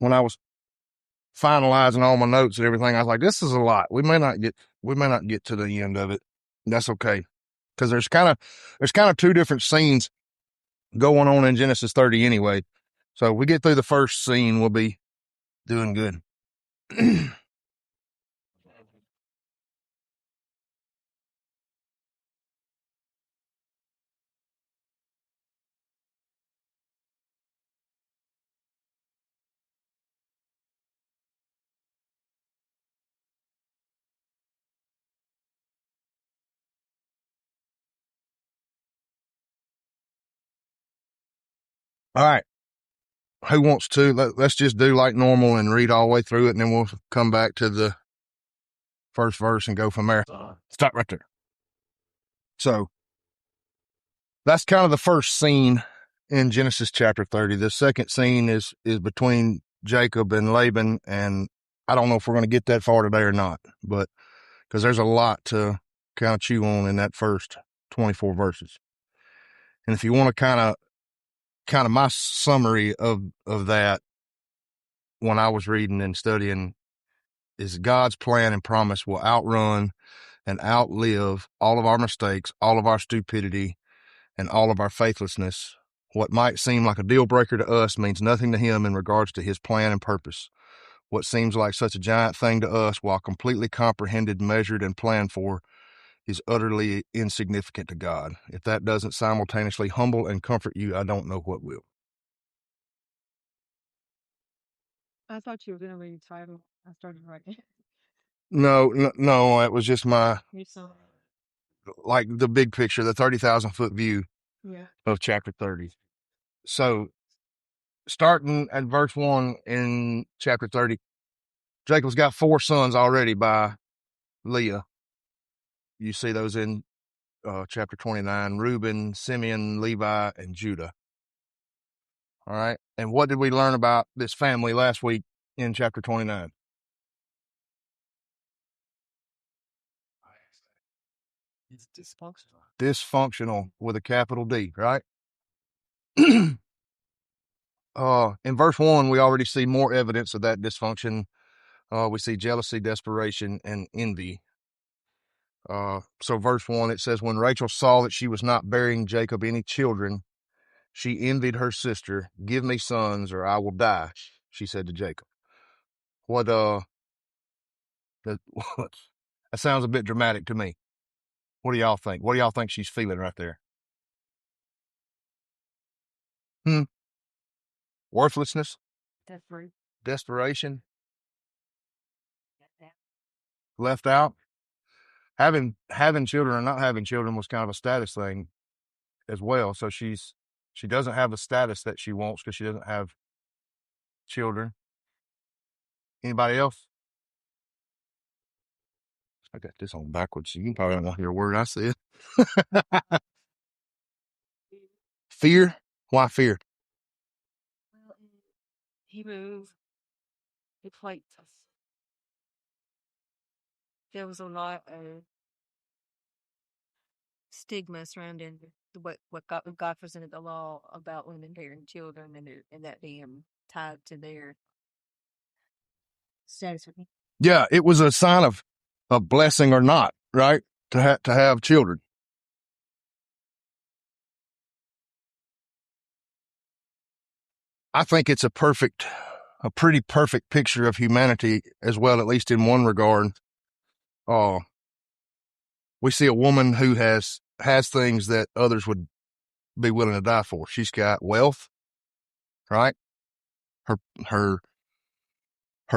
when I was finalizing all my notes and everything, I was like, this is a lot. We may not get to the end of it. That's okay. Because there's kind of two different scenes going on in Genesis 30 anyway. So if we get through the first scene, we'll be doing good. All right. Who wants to? Let's just do like normal and read all the way through it, and then we'll come back to the first verse and go from there. Stop right there. So that's kind of the first scene in Genesis chapter 30. The second scene is between Jacob and Laban, and I don't know if we're going to get that far today or not, but because there's a lot to kind of chew on in that first 24 verses. And if you want to kind of my summary of that when I was reading and studying is God's plan and promise will outrun and outlive all of our mistakes, all of our stupidity, and all of our faithlessness. What might seem like a deal breaker to us means nothing to him in regards to his plan and purpose. What seems like such a giant thing to us, while completely comprehended, measured, and planned for, is utterly insignificant to God. If that doesn't simultaneously humble and comfort you, I don't know what will. I thought you were going to read the title. I started writing. No, it was just like the big picture, the 30,000 foot view of chapter 30. So starting at verse 1 in chapter 30, Jacob's got 4 sons already by Leah. You see those in chapter 29, Reuben, Simeon, Levi, and Judah. All right. And what did we learn about this family last week in chapter 29? It's dysfunctional. Dysfunctional with a capital D, right? In verse 1, we already see more evidence of that dysfunction. We see jealousy, desperation, and envy. So verse 1, it says, when Rachel saw that she was not bearing Jacob any children, she envied her sister. Give me sons or I will die, she said to Jacob. That sounds a bit dramatic to me. What do y'all think? What do y'all think she's feeling right there? Worthlessness? Desperation? Left out? Having children or not having children was kind of a status thing as well. So she doesn't have the status that she wants because she doesn't have children. Anybody else? I got this on backwards, so you can probably not hear a word I said. Fear? Why fear? Well, he moved. It's like there was a lot of stigma surrounding what God presented the law about women bearing children and that being tied to their status with me. Yeah, it was a sign of a blessing or not, right? To have children. I think it's a pretty perfect picture of humanity as well, at least in one regard. We see a woman who has things that others would be willing to die for. She's got wealth, right? Her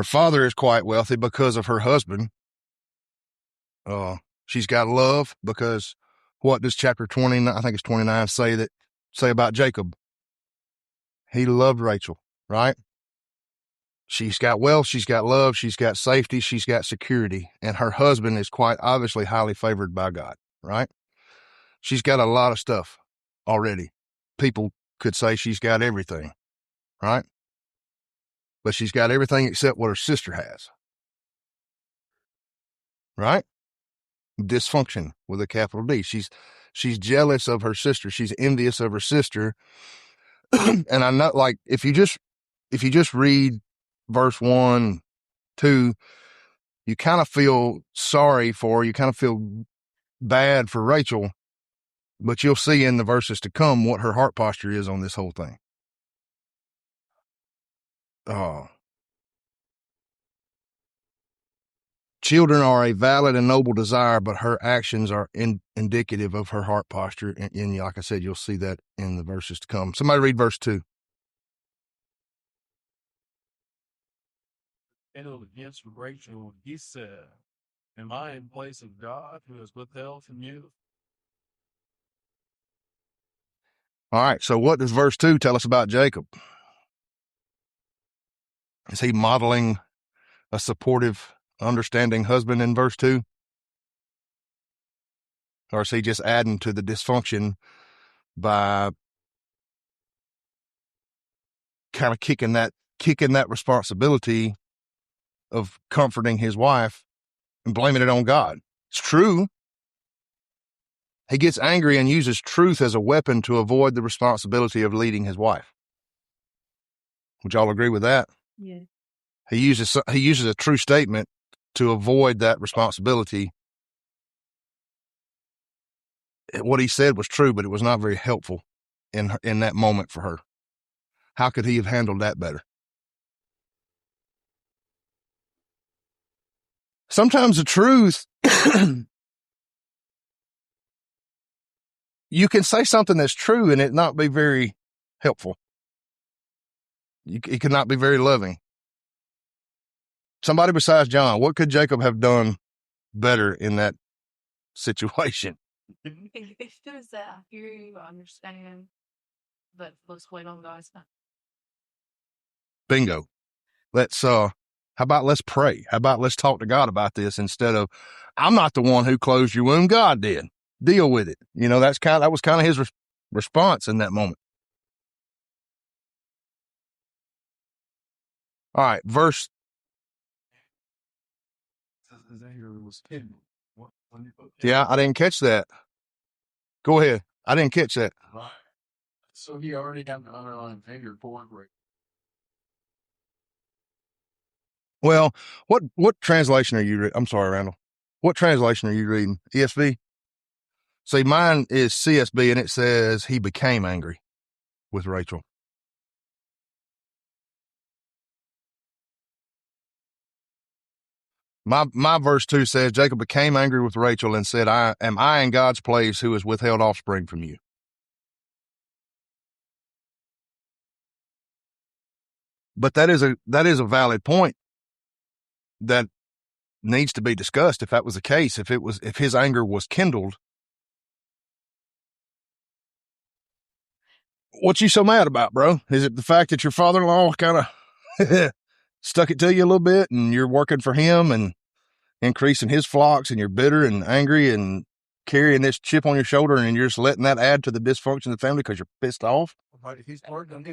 father is quite wealthy because of her husband. She's got love because what does chapter 20, I think it's 29, say about Jacob? He loved Rachel, right? She's got wealth, she's got love, she's got safety, she's got security, and her husband is quite obviously highly favored by God, right? She's got a lot of stuff already. People could say she's got everything, right? But she's got everything except what her sister has, right? Dysfunction with a capital D. She's jealous of her sister. She's envious of her sister. And I know, like, if you just read verse 1, 2, you kind of feel sorry for her. You kind of feel bad for Rachel, but you'll see in the verses to come what her heart posture is on this whole thing. Children are a valid and noble desire, but her actions are indicative of her heart posture. And like I said, you'll see that in the verses to come. Somebody read verse 2. And against Rachel, he said, am I in place of God who has withheld from you? All right, so what does verse 2 tell us about Jacob? Is he modeling a supportive, understanding husband in verse 2? Or is he just adding to the dysfunction by kind of kicking that responsibility of comforting his wife and blaming it on God? It's true. He gets angry and uses truth as a weapon to avoid the responsibility of leading his wife. Would y'all agree with that? Yeah. He uses a true statement to avoid that responsibility. What he said was true, but it was not very helpful in that moment for her. How could he have handled that better? Sometimes the truth, you can say something that's true and it not be very helpful. It could not be very loving. Somebody besides John, what could Jacob have done better in that situation? It shows that I hear you, I understand, but let's wait on God's time. Bingo. How about let's pray? How about let's talk to God about this instead of, I'm not the one who closed your womb. God did. Deal with it. That was kind of his response in that moment. All right. Verse. Yeah, I didn't catch that. Go ahead. I didn't catch that. Right. So he already got the underlying finger for it. Well, what translation are you reading? I'm sorry, Randall. What translation are you reading? ESV? See, mine is CSB, and it says he became angry with Rachel. My verse 2 says Jacob became angry with Rachel and said, am I in God's place who has withheld offspring from you? But that is a valid point that needs to be discussed. If that was the case, if his anger was kindled, what you so mad about, bro? Is it the fact that your father-in-law kind of stuck it to you a little bit and you're working for him and increasing his flocks and you're bitter and angry and carrying this chip on your shoulder and you're just letting that add to the dysfunction of the family because you're pissed off? He's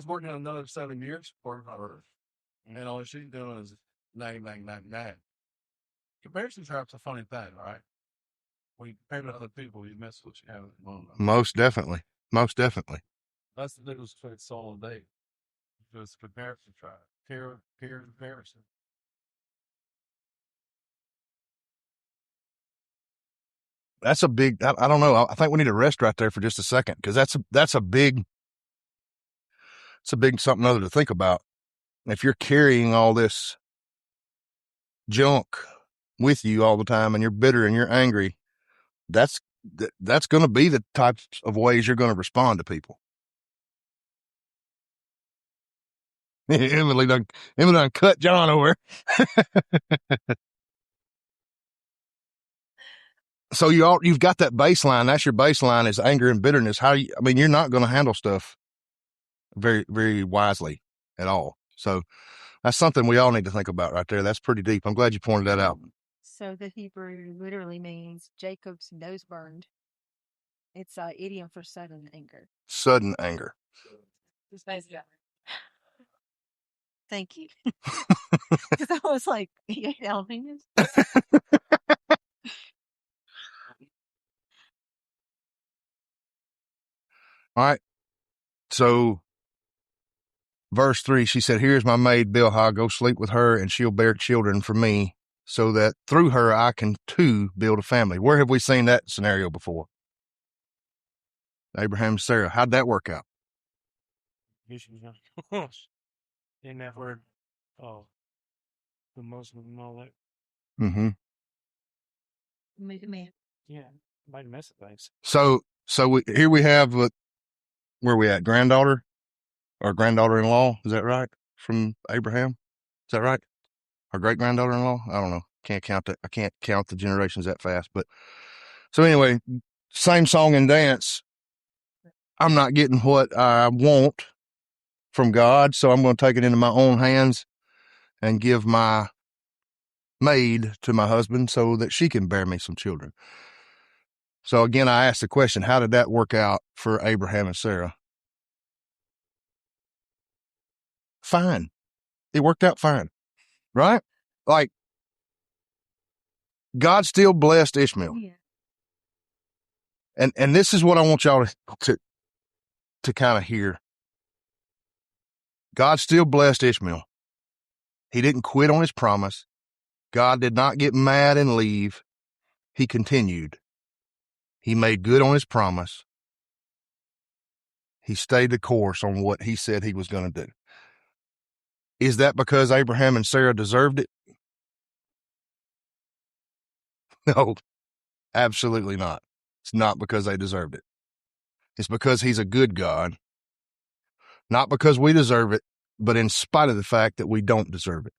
working another 7 years for her. And all she's doing is nag. Comparison trap's a funny thing, right? When you compare to other people, you miss what you have at the moment. Most definitely. That's the difference between soul and Dave. Just comparison trap. Peer comparison. That's a big, I don't know. I think we need to rest right there for just a second because that's a big something other to think about. If you're carrying all this junk with you all the time and you're bitter and you're angry, that's going to be the types of ways you're going to respond to people. Emily done cut John over. So you've got that baseline. That's your baseline is anger and bitterness. You're not going to handle stuff very, very wisely at all. So that's something we all need to think about right there. That's pretty deep. I'm glad you pointed that out. So the Hebrew literally means Jacob's nose burned. It's an idiom for sudden anger. Sudden anger. Thank you. Because I was like, yeah, Alvinus. All right. So Verse 3, she said, here's my maid Bilhah, go sleep with her and she'll bear children for me so that through her I can too build a family. Where have we seen that scenario before? Abraham and Sarah. How'd that work out? In that word, the Muslim and all that. Mm-hmm. Made a man. Yeah, might mess with things. So here we have, where we at? Granddaughter or granddaughter-in-law? Is that right? From Abraham? Is that right? Or great-granddaughter-in-law? I don't know. Can't count that. I can't count the generations that fast. But so anyway, same song and dance. I'm not getting what I want from God, so I'm going to take it into my own hands and give my maid to my husband so that she can bear me some children. So again, I asked the question, how did that work out for Abraham and Sarah? Fine. It worked out fine, right? Like, God still blessed Ishmael. Yeah. And this is what I want y'all to kind of hear. God still blessed Ishmael. He didn't quit on his promise. God did not get mad and leave. He continued. He made good on his promise. He stayed the course on what he said he was going to do. Is that because Abraham and Sarah deserved it? No, absolutely not. It's not because they deserved it. It's because he's a good God. Not because we deserve it, but in spite of the fact that we don't deserve it.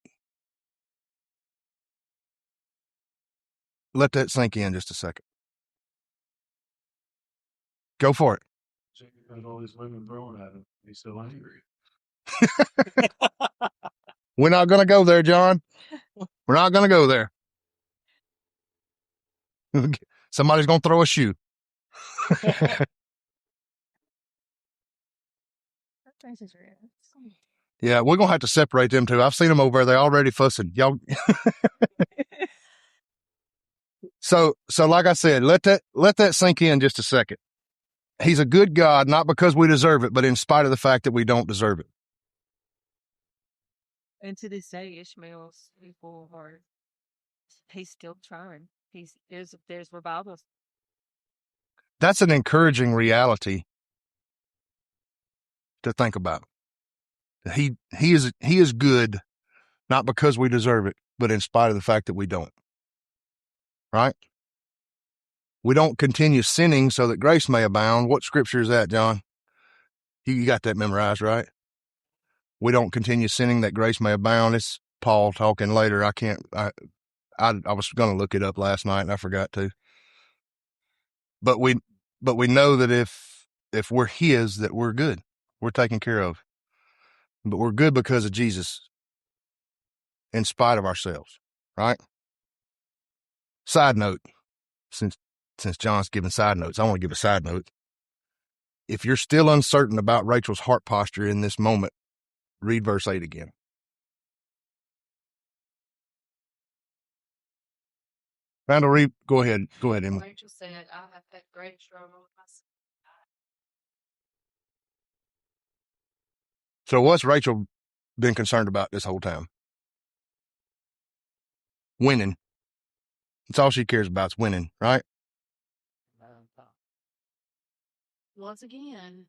Let that sink in just a second. Go for it. Jacob had all these women throwing at him. He's still angry. We're not going to go there, John. We're not going to go there. Somebody's going to throw a shoe. Yeah, we're going to have to separate them two. I've seen them over there. They're already fussing. Y'all. So like I said, let that sink in just a second. He's a good God, not because we deserve it, but in spite of the fact that we don't deserve it. And to this day, Ishmael's people he's still trying. There's revivals. That's an encouraging reality to think about. He is good, not because we deserve it, but in spite of the fact that we don't. Right? We don't continue sinning so that grace may abound. What scripture is that, John? You got that memorized, right? We don't continue sinning that grace may abound. It's Paul talking later. I was going to look it up last night and I forgot to. But we know that if we're his, that we're good. We're taken care of. But we're good because of Jesus in spite of ourselves, right? Side note, since John's giving side notes, I want to give a side note. If you're still uncertain about Rachel's heart posture in this moment, read verse 8 again. Randall, read. Go ahead, Emily. Rachel said, I have had great struggle with myself. So what's Rachel been concerned about this whole time? Winning. That's all she cares about is winning, right? Once again,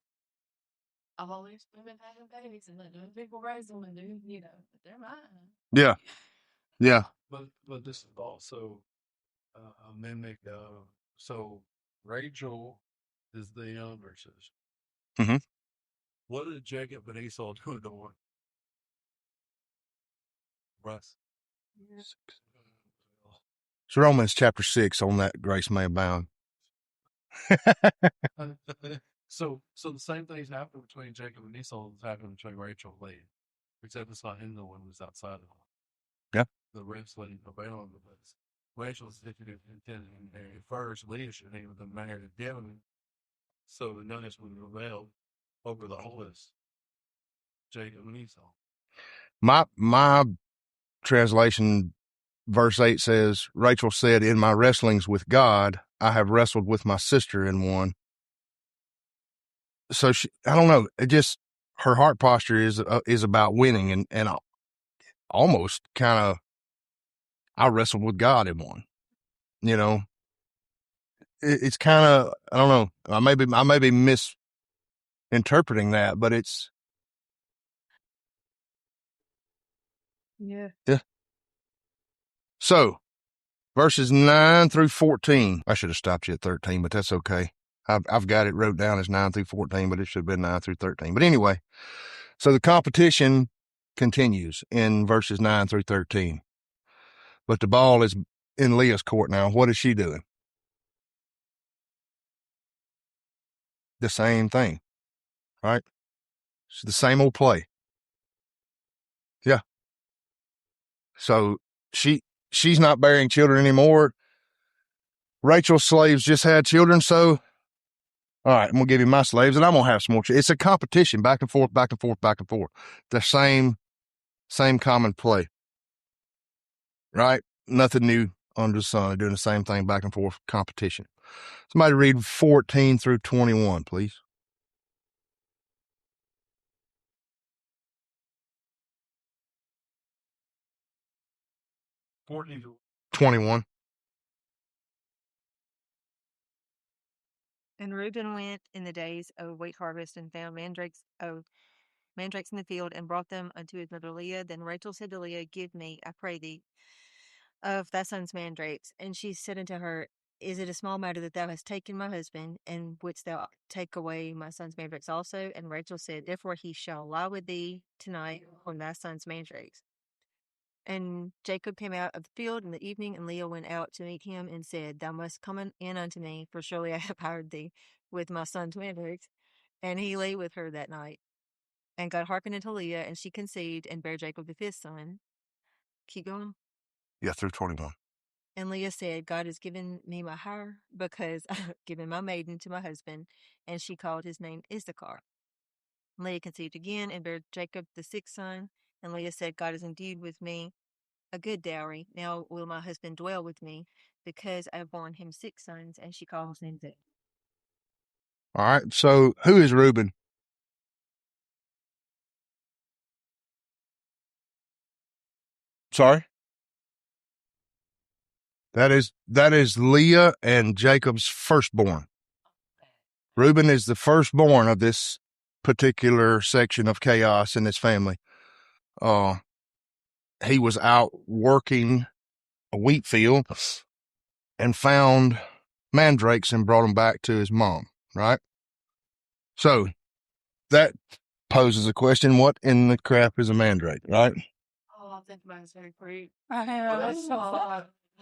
all these women having babies and letting people raise them and they're mine. Yeah. But this is also a mimic of, so Rachel is the younger sister. Mm-hmm. What did Jacob and Esau do to her? Russ. It's Romans chapter 6 on that grace may abound. So the same things happened between Jacob and Esau as happened between Rachel and Leah, except it's not in the one who's outside of them. Yeah. The wrestling abound with this. Rachel's intended to marry first. Leah should have been married again, so the youngest would rebel over the oldest, Jacob and Esau. My translation, verse 8 says, Rachel said, in my wrestlings with God, I have wrestled with my sister in one. So I don't know. her heart posture is about winning, and almost kind of, I wrestled with God in one. You know, it's kind of, I don't know. I may be misinterpreting that, but it's, Yeah. So verses 9 through 14. I should have stopped you at 13, but that's okay. I've got it wrote down as 9 through 14, but it should have been 9 through 13. But anyway, so the competition continues in verses 9 through 13. But the ball is in Leah's court now. What is she doing? The same thing, right? It's the same old play. Yeah. So she's not bearing children anymore. Rachel's slaves just had children, so all right, I'm going to give you my slaves, and I'm going to have some more. It's a competition, back and forth, back and forth, back and forth. The same common play, right? Nothing new under the sun. They're doing the same thing, back and forth, competition. Somebody read 14 through 21, please. 14 to 21. And Reuben went in the days of wheat harvest and found mandrakes in the field and brought them unto his mother Leah. Then Rachel said to Leah, Give me, I pray thee, of thy son's mandrakes. And she said unto her, Is it a small matter that thou hast taken my husband, and wouldst thou take away my son's mandrakes also? And Rachel said, Therefore he shall lie with thee tonight on thy son's mandrakes. And Jacob came out of the field in the evening, and Leah went out to meet him and said, Thou must come in unto me, for surely I have hired thee with my son's mandrakes. And he lay with her that night. And God hearkened unto Leah, and she conceived and bare Jacob the fifth son. Keep going. Yeah, through 21. And Leah said, God has given me my hire, because I have given my maiden to my husband. And she called his name Issachar. And Leah conceived again and bare Jacob the sixth son. And Leah said, God has endued with me a good dowry. Now will my husband dwell with me, because I have borne him six sons. And she called his name Zeb. All right, so who is Reuben? Sorry? That is Leah and Jacob's firstborn. Reuben is the firstborn of this particular section of chaos in this family. He was out working a wheat field and found mandrakes and brought them back to his mom, right? So that poses a question: what in the crap is a mandrake, right? Oh, I think mine's very fruit. Well, that's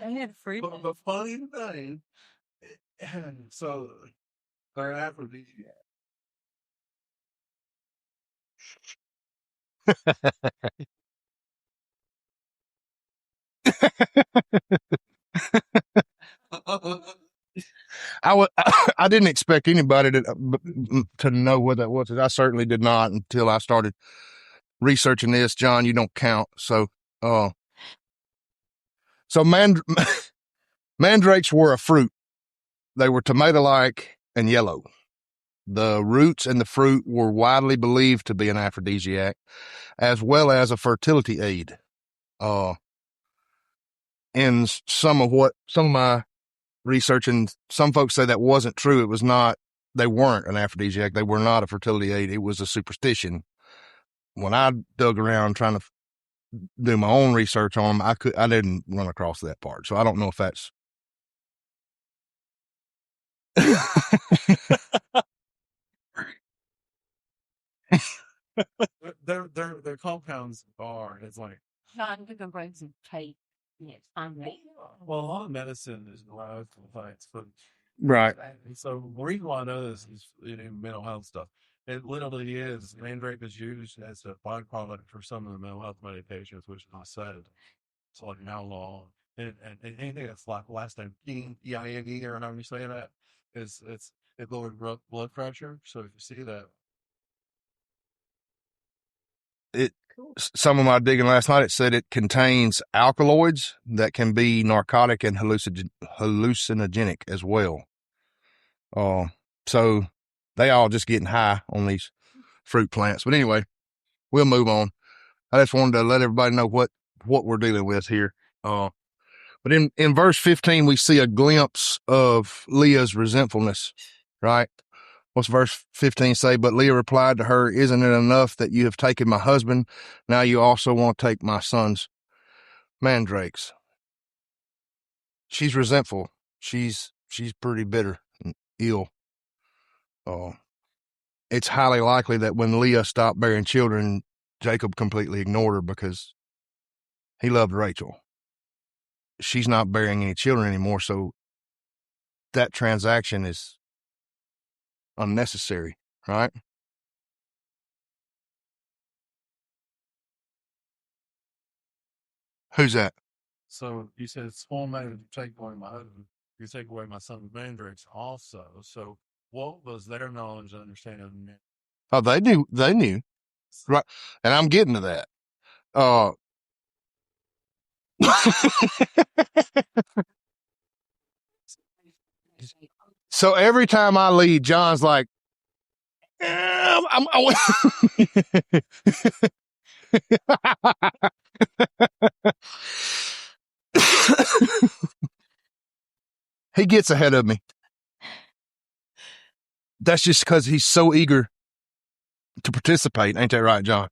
I had fruit. But the funny thing, so they're aphrodisiac. I didn't expect anybody to know what that was. I certainly did not until I started researching this. John, you don't count. So mandrakes were a fruit. They were tomato-like and yellow. The roots and the fruit were widely believed to be an aphrodisiac, as well as a fertility aid. In some of my research, and some folks say that wasn't true. It was not. They weren't an aphrodisiac. They were not a fertility aid. It was a superstition. When I dug around trying to do my own research on them, I didn't run across that part. So I don't know if that's. Their compounds are. It's like, Not to go bring some tape. Yes, I'm ready. well, a lot of medicine is derived from plants, but Right. so the reason why I know this is mental health stuff. It literally is. Mandrake is used as a byproduct for some of the mental health medications, which I said. It's like outlaw. And anything that's like last name EINE or however you say that it lowers blood pressure. So if you see that, Some of my digging last night, it said it contains alkaloids that can be narcotic and hallucinogenic as well. So they all just getting high on these fruit plants. But anyway, we'll move on. I just wanted to let everybody know what we're dealing with here. But in verse 15, we see a glimpse of Leah's resentfulness, right? What's verse 15 say? But Leah replied to her, isn't it enough that you have taken my husband? Now you also want to take my son's mandrakes. She's resentful. She's pretty bitter and ill. It's highly likely that when Leah stopped bearing children, Jacob completely ignored her because he loved Rachel. She's not bearing any children anymore, so that transaction is unnecessary, right? Who's that? So you said it's formatted to take away my husband. You take away my son's mandrakes also. So what was their knowledge and understanding of men? Oh, they knew, right? And I'm getting to that. So every time I lead, John's like, he gets ahead of me. That's just because he's so eager to participate. Ain't that right, John?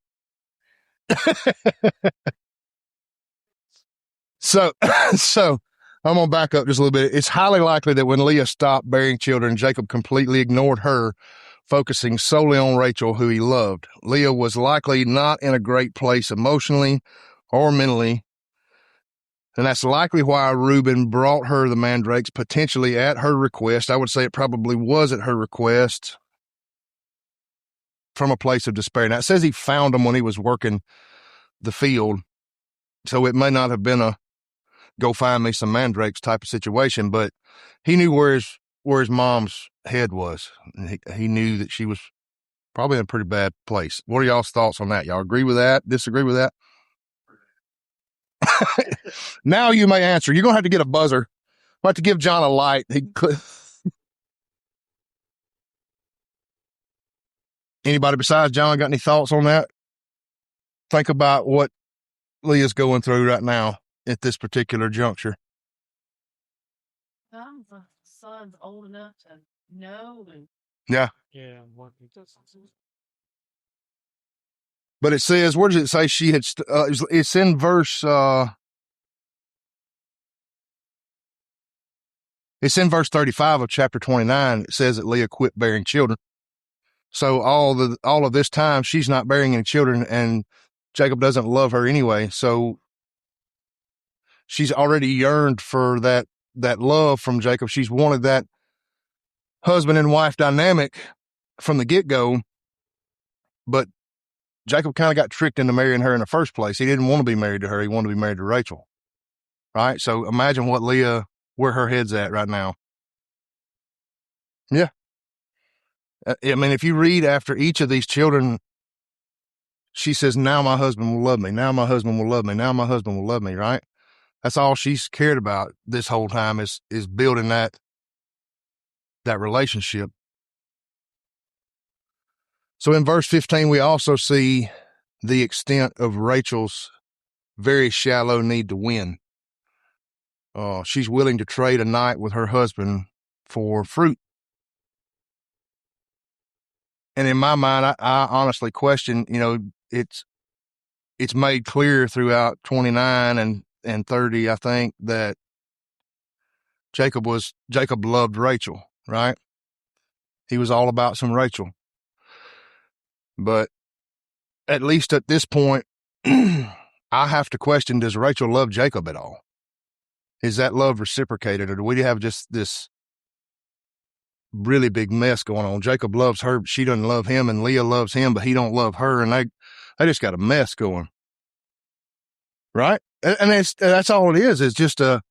So I'm going to back up just a little bit. It's highly likely that when Leah stopped bearing children, Jacob completely ignored her, focusing solely on Rachel, who he loved. Leah was likely not in a great place emotionally or mentally, and that's likely why Reuben brought her the mandrakes, potentially at her request. I would say it probably was at her request, from a place of despair. Now, it says he found them when he was working the field, so it may not have been a go find me some mandrakes type of situation, but he knew where his mom's head was. He knew that she was probably in a pretty bad place. What are y'all's thoughts on that? Y'all agree with that? Disagree with that? Now you may answer. You're going to have to get a buzzer. I'll have to give John a light. Anybody besides John got any thoughts on that? Think about what Leah's going through right now at this particular juncture. The son's old enough to know. Yeah. Yeah. But it says, where does it say she had, it's in verse, it's in verse 35 of chapter 29. It says that Leah quit bearing children. So all of this time, she's not bearing any children, and Jacob doesn't love her anyway. So she's already yearned for that love from Jacob. She's wanted that husband and wife dynamic from the get-go, but Jacob kind of got tricked into marrying her in the first place. He didn't want to be married to her. He wanted to be married to Rachel, right? So imagine where her head's at right now. Yeah. I mean, if you read after each of these children, she says, now my husband will love me. Now my husband will love me. Now my husband will love me, right? That's all she's cared about this whole time is building that relationship. So in verse 15, we also see the extent of Rachel's very shallow need to win. She's willing to trade a night with her husband for fruit. And in my mind, I honestly question, it's made clear throughout 29 and 30, I think, that Jacob loved Rachel, right? He was all about some Rachel. But at least at this point, I have to question, does Rachel love Jacob at all? Is that love reciprocated, or do we have just this really big mess going on? Jacob loves her, but she doesn't love him, and Leah loves him, but he don't love her, and they just got a mess going. Right? And that's all it is just look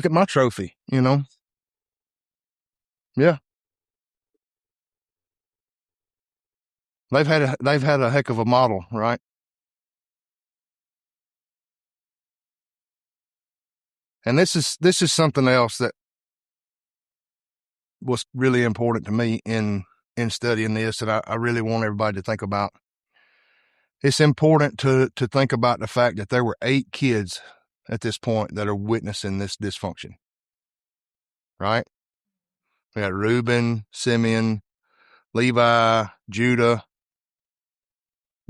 at my trophy, Yeah. They've had a heck of a model, right? And this is something else that was really important to me in in studying this that I really want everybody to think about. It's important to think about the fact that there were 8 kids at this point that are witnessing this dysfunction, right? We got Reuben, Simeon, Levi, Judah,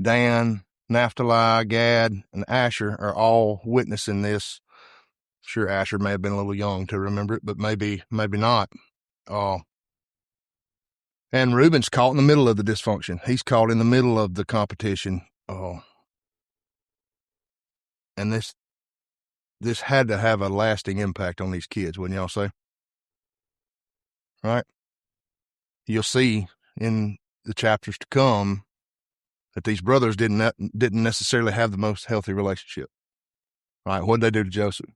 Dan, Naphtali, Gad, and Asher are all witnessing this. Sure, Asher may have been a little young to remember it, but maybe not. And Reuben's caught in the middle of the dysfunction. He's caught in the middle of the competition. And this had to have a lasting impact on these kids, wouldn't y'all say? Right? You'll see in the chapters to come that these brothers didn't necessarily have the most healthy relationship. Right? What'd they do to Joseph?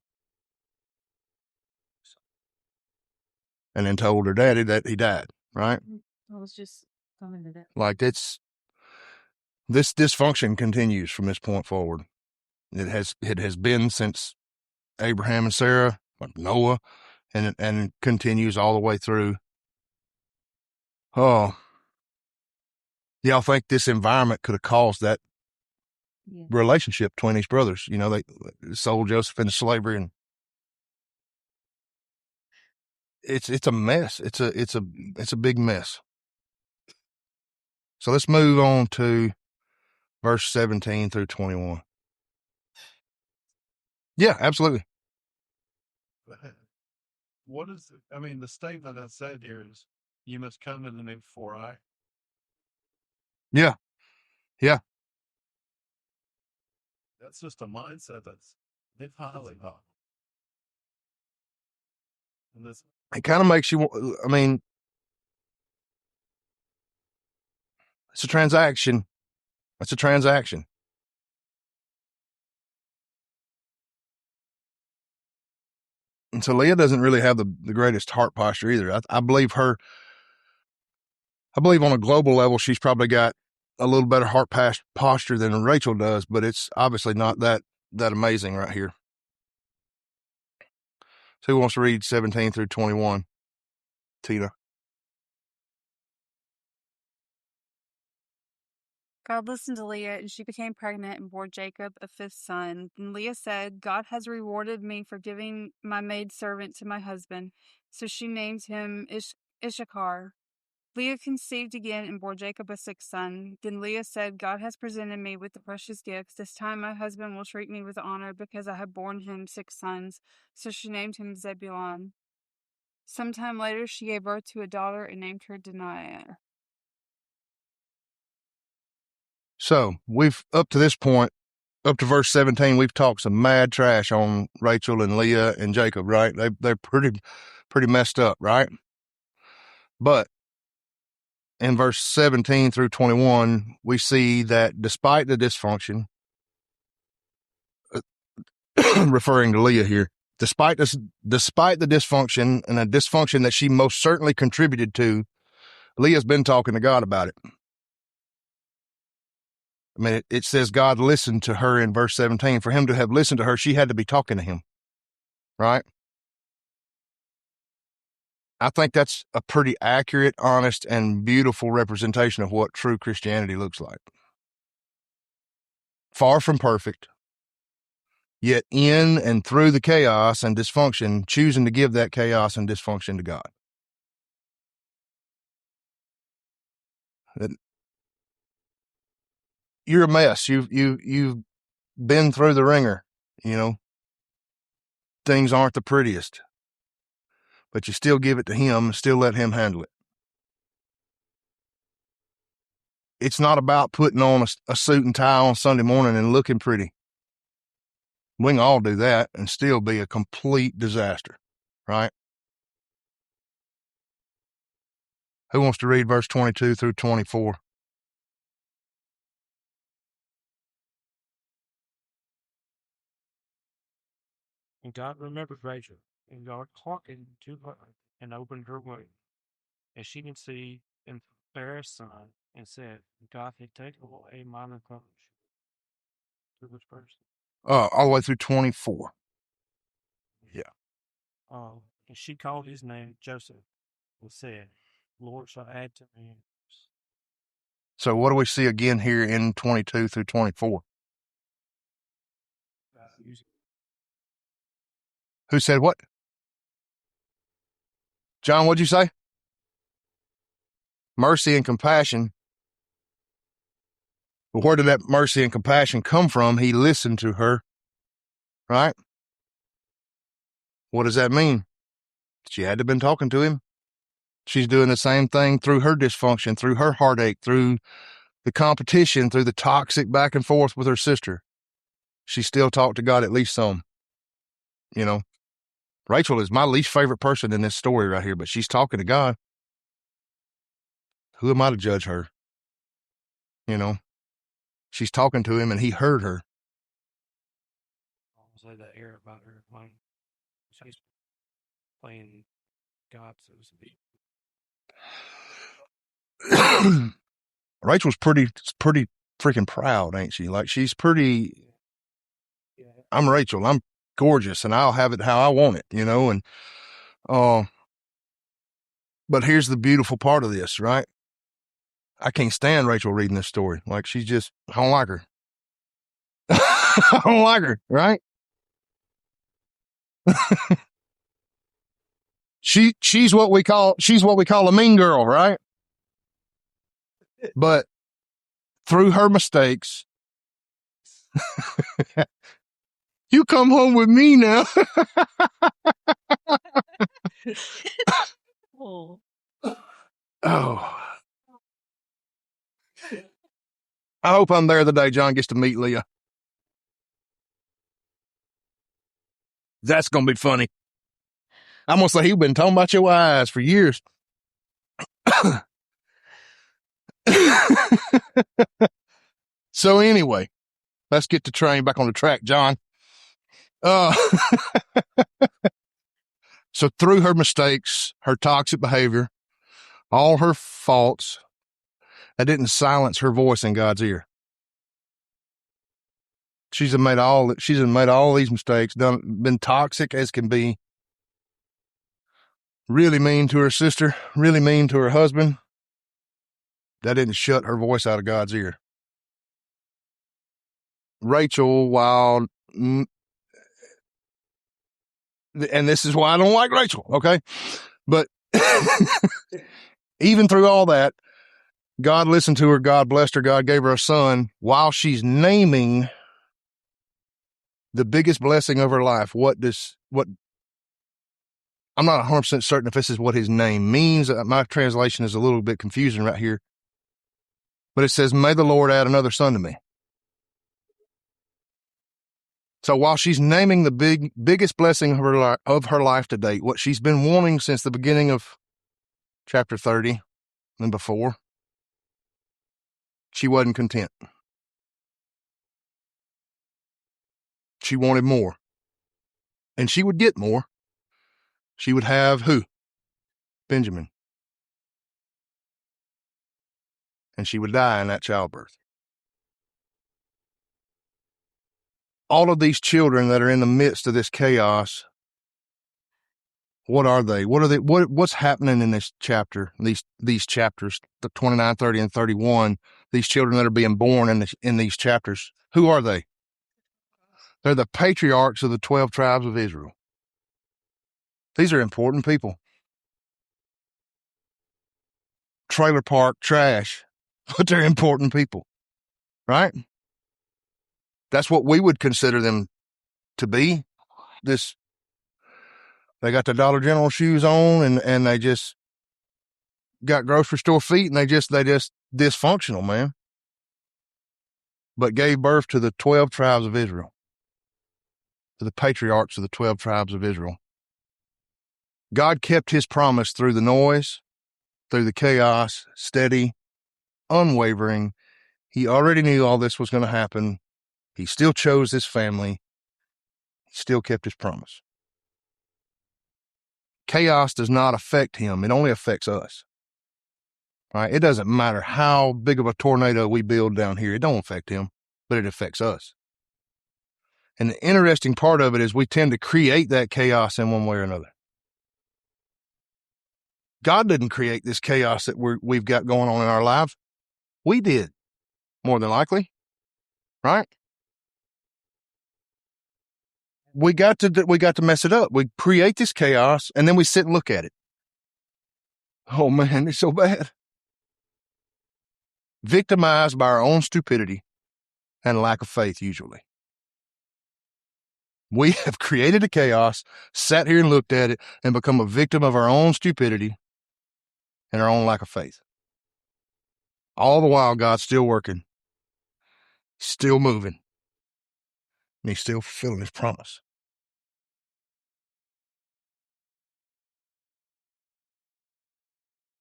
And then told her daddy that he died. Right? I was just coming to that. Like this dysfunction continues from this point forward. It has been since Abraham and Sarah, like Noah, and continues all the way through. Oh, y'all think this environment could have caused that relationship between these brothers? You know, they sold Joseph into slavery, and it's a mess. It's a big mess. So let's move on to verse 17 through 21. Yeah, absolutely. What is it? I mean, the statement that's said here is, you must come to me before I. Yeah. That's just a mindset that's highly hot. And this, It kind of makes you, I mean, it's a transaction. It's a transaction. And so Leah doesn't really have the greatest heart posture either. I believe on a global level, she's probably got a little better heart posture than Rachel does, but it's obviously not that amazing right here. So who wants to read 17 through 21? Tina. God listened to Leah, and she became pregnant and bore Jacob a 5th son. Then Leah said, God has rewarded me for giving my maidservant to my husband. So she named him Issachar. Leah conceived again and bore Jacob a 6th son. Then Leah said, God has presented me with the precious gifts. This time my husband will treat me with honor because I have borne him 6 sons. So she named him Zebulun. Sometime later she gave birth to a daughter and named her Dinah. So we've, up to this point, up to verse 17, we've talked some mad trash on Rachel and Leah and Jacob, right? They're pretty messed up, right? But in verse 17 through 21, we see that despite the dysfunction, referring to Leah here, despite the dysfunction, and a dysfunction that she most certainly contributed to, Leah's been talking to God about it. I mean, it says God listened to her in verse 17. For him to have listened to her, she had to be talking to him, right? I think that's a pretty accurate, honest, and beautiful representation of what true Christianity looks like. Far from perfect, yet in and through the chaos and dysfunction, choosing to give that chaos and dysfunction to God. You're a mess. You've been through the ringer, you know. Things aren't the prettiest, but you still give it to him and still let him handle it. It's not about putting on a suit and tie on Sunday morning and looking pretty. We can all do that and still be a complete disaster, right? Who wants to read verse 22 through 24? And God remembered Rachel, and God hearkened to her and opened her womb. And she conceived and bare a son, and said, God had taken away mine reproach. To which verse? All the way through 24. Yeah. And she called his name Joseph, and said, Lord shall add to me So what do we see again here in 22 through 24? Who said what? John, what'd you say? Mercy and compassion. But where did that mercy and compassion come from? He listened to her, right? What does that mean? She had to have been talking to him. She's doing the same thing through her dysfunction, through her heartache, through the competition, through the toxic back and forth with her sister. She still talked to God at least some. You know, Rachel is my least favorite person in this story right here, but she's talking to God. Who am I to judge her? You know, she's talking to him and he heard her. I'll say that air about her playing. She's playing God, so to speak. Rachel's pretty freaking proud, ain't she? Like, she's pretty. I'm Rachel. I'm gorgeous, and I'll have it how I want it, you know. And but here's the beautiful part of this, right? I can't stand Rachel reading this story. Like, she's just, I don't like her. I don't like her, right? She's what we call a mean girl, right? But through her mistakes, you come home with me now. Oh. I hope I'm there the day John gets to meet Leah. That's going to be funny. I'm going to say he's been talking about your eyes for years. So anyway, let's get the train back on the track, John. So through her mistakes, her toxic behavior, all her faults, that didn't silence her voice in God's ear. She's made all these mistakes, been toxic as can be, really mean to her sister, really mean to her husband. That didn't shut her voice out of God's ear. Rachel, and this is why I don't like Rachel, okay? But even through all that, God listened to her, God blessed her, God gave her a son while she's naming the biggest blessing of her life. I'm not 100% certain if this is what his name means. My translation is a little bit confusing right here. But it says, may the Lord add another son to me. So while she's naming the biggest blessing of her life to date, what she's been wanting since the beginning of chapter 30 and before, she wasn't content. She wanted more. And she would get more. She would have who? Benjamin. And she would die in that childbirth. All of these children that are in the midst of this chaos, what are they? What's happening in this chapter, these chapters, the 29, 30, and 31, these children that are being born in these chapters, who are they? They're the patriarchs of the 12 tribes of Israel. These are important people. Trailer park trash, but they're important people, right? That's what we would consider them to be. They got the Dollar General shoes on and they just got grocery store feet and they just dysfunctional, man. But gave birth to the 12 tribes of Israel, to the patriarchs of the 12 tribes of Israel. God kept his promise through the noise, through the chaos, steady, unwavering. He already knew all this was going to happen. He still chose this family. He still kept his promise. Chaos does not affect him. It only affects us. Right? It doesn't matter how big of a tornado we build down here. It don't affect him, but it affects us. And the interesting part of it is we tend to create that chaos in one way or another. God didn't create this chaos that we've got going on in our life. We did, more than likely, right? We got to mess it up. We create this chaos, and then we sit and look at it. Oh man, it's so bad. Victimized by our own stupidity and lack of faith, usually. We have created a chaos, sat here and looked at it, and become a victim of our own stupidity and our own lack of faith. All the while, God's still working, still moving, and he's still fulfilling his promise.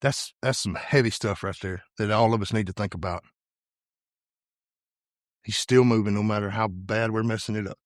That's some heavy stuff right there that all of us need to think about. He's still moving no matter how bad we're messing it up.